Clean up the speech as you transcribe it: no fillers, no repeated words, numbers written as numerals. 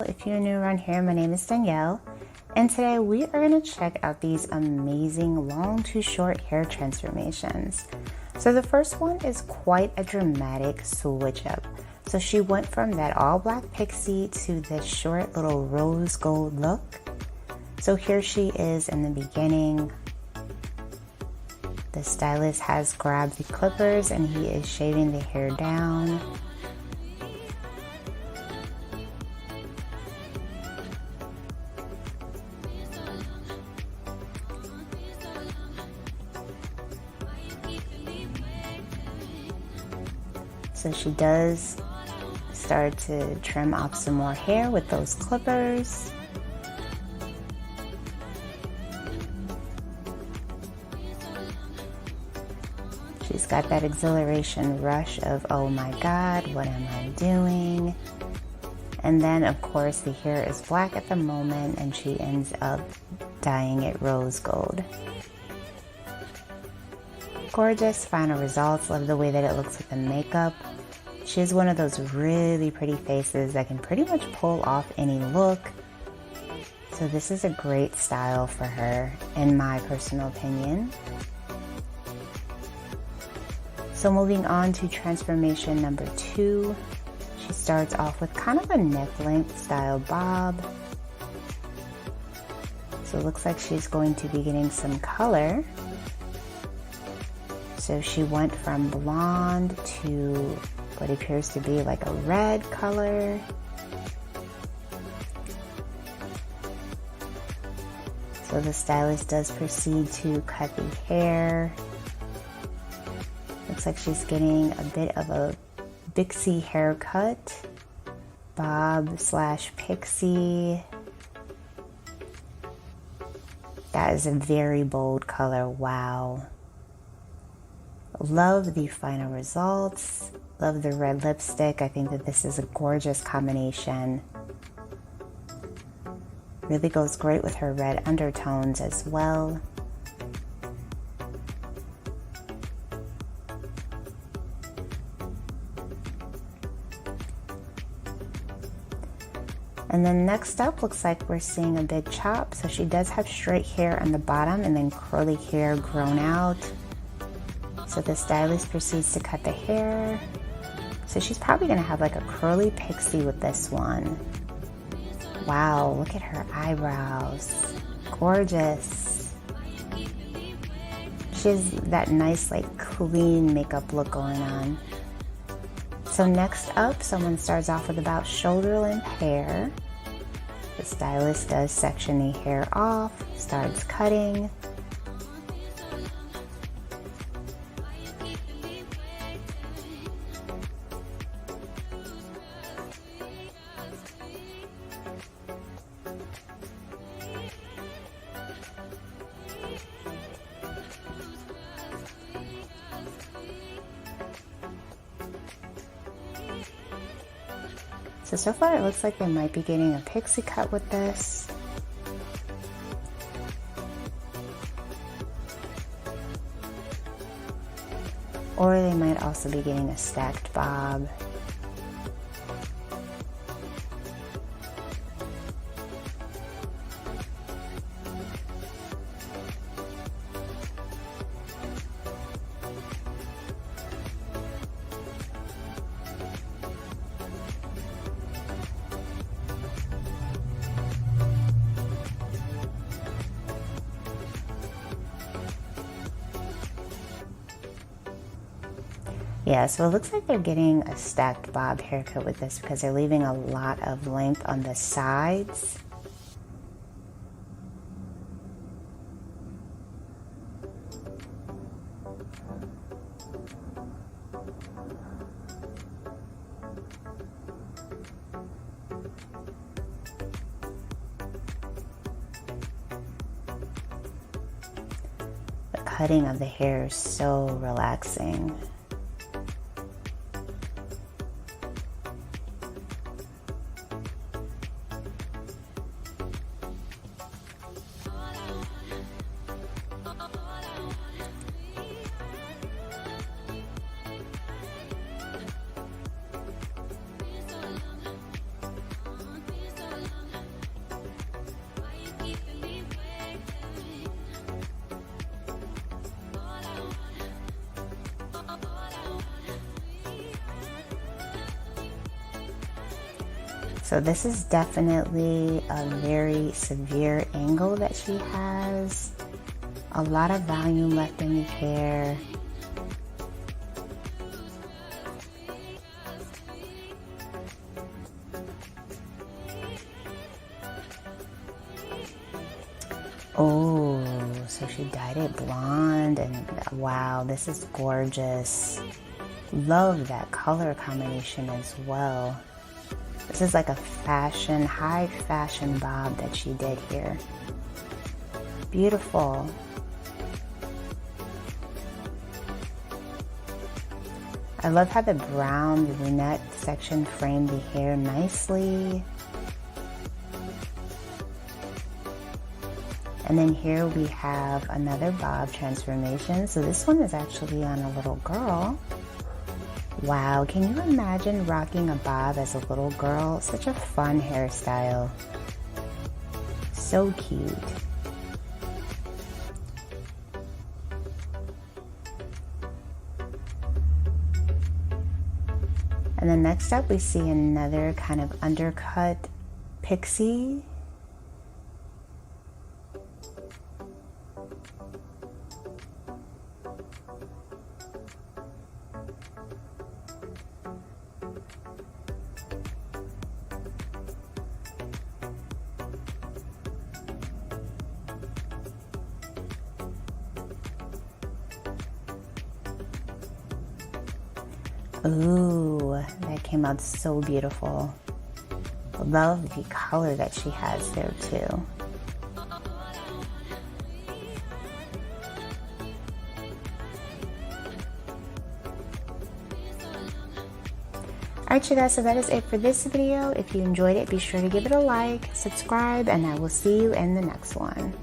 If you're new around here, my name is Danielle, and today we are going to check out these amazing long to short hair transformations. So the first one is quite a dramatic switch up. So she went from that all black pixie to this short little rose gold look. So here she is in the beginning. The stylist has grabbed the clippers and he is shaving the hair down. So she does start to trim off some more hair with those clippers. She's got that exhilaration rush of, oh my God, what am I doing? And then of course the hair is black at the moment and she ends up dyeing it rose gold. Gorgeous final results. Love the way that it looks with the makeup. She has one of those really pretty faces that can pretty much pull off any look. So this is a great style for her, in my personal opinion. So moving on to transformation number 2. She starts off with kind of a neck length style bob. So it looks like she's going to be getting some color. So she went from blonde to what appears to be like a red color. So the stylist does proceed to cut the hair. Looks like she's getting a bit of a pixie haircut. Bob slash pixie. That is a very bold color, wow. Love the final results. Love the red lipstick. I think that this is a gorgeous combination. Really goes great with her red undertones as well. And then next up, looks like we're seeing a big chop. So she does have straight hair on the bottom and then curly hair grown out. So the stylist proceeds to cut the hair. So she's probably gonna have like a curly pixie with this one. Wow, look at her eyebrows. Gorgeous. She has that nice like clean makeup look going on. So next up, someone starts off with about shoulder length hair. The stylist does section the hair off, starts cutting. So far it looks like they might be getting a pixie cut with this. Or they might also be getting a stacked bob. Yeah, so it looks like they're getting a stacked bob haircut with this because they're leaving a lot of length on the sides. The cutting of the hair is so relaxing. So this is definitely a very severe angle that she has. A lot of volume left in the hair. Oh, so she dyed it blonde, and wow, this is gorgeous. Love that color combination as well. This is like a fashion, high fashion bob that she did here. Beautiful. I love how the brown brunette section framed the hair nicely. And then here we have another bob transformation. So this one is actually on a little girl. Wow, can you imagine rocking a bob as a little girl? Such a fun hairstyle. So cute. And then next up we see another kind of undercut pixie. Ooh, that came out so beautiful. Love the color that she has there too. Alright you guys, so that is it for this video. If you enjoyed it, be sure to give it a like, subscribe, and I will see you in the next one.